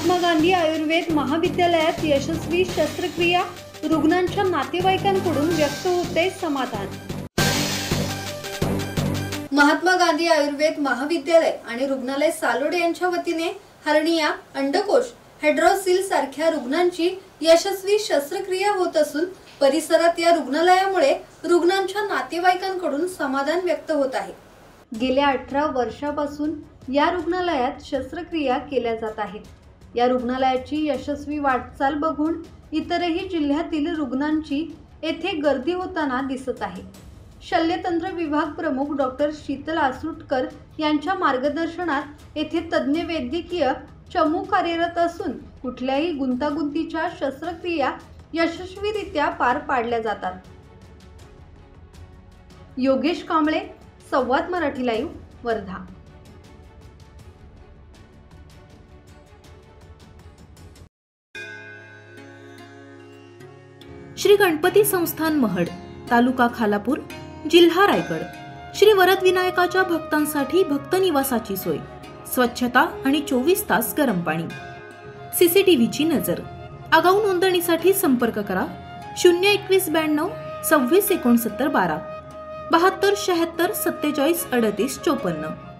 महात्मा गांधी आयुर्वेद महाविद्यालयात यशस्वी शस्त्रक्रिया, रुग्णांच्या नातेवाईकांकडून व्यक्त होते समाधान। महात्मा गांधी आयुर्वेद महाविद्यालय आणि रुग्णालय सालोड यांच्या वतीने हर्निया, अंडकोश, हायड्रोसिल सारख्या रुग्णांची यशस्वी शस्त्रक्रिया होत असून परिसरात या रुग्णालयामुळे रुग्णांच्या नातेवाईकांकडून समाधान व्यक्त होत आहे। गेल्या 18 वर्षांपासून या रुग्णालयात शस्त्रक्रिया केल्या जात आहेत। या रुग्णालयाची यशस्वी वाटचाल बघून इतरही जिल्ह्यातील रुग्णांची येथे गर्दी होताना दिसत आहे। शल्यतंत्र विभाग प्रमुख डॉक्टर शीतल आसुटकर यांच्या मार्गदर्शनात येथे तज्ञ वैद्यकीय चमू कार्यरत असून कुठल्याही गुंतागुंतीच्या शस्त्रक्रिया यशस्वीरित्या पार पाडल्या जातात। योगेश कांबळे, संवाद मराठी लाईव्ह, वर्धा। श्री गणपती संस्थान महड, तालुका खालापूर, जिल्हा रायगड। श्री वरद विनायकाच्या भक्तांसाठी भक्त निवासाची सोय, स्वच्छता आणि 24 तास गरम पाणी, सीसीटीव्हीची नजर। आगाऊ नोंदणीसाठी संपर्क करा 02192 26 69 12 72 76 47 38 54।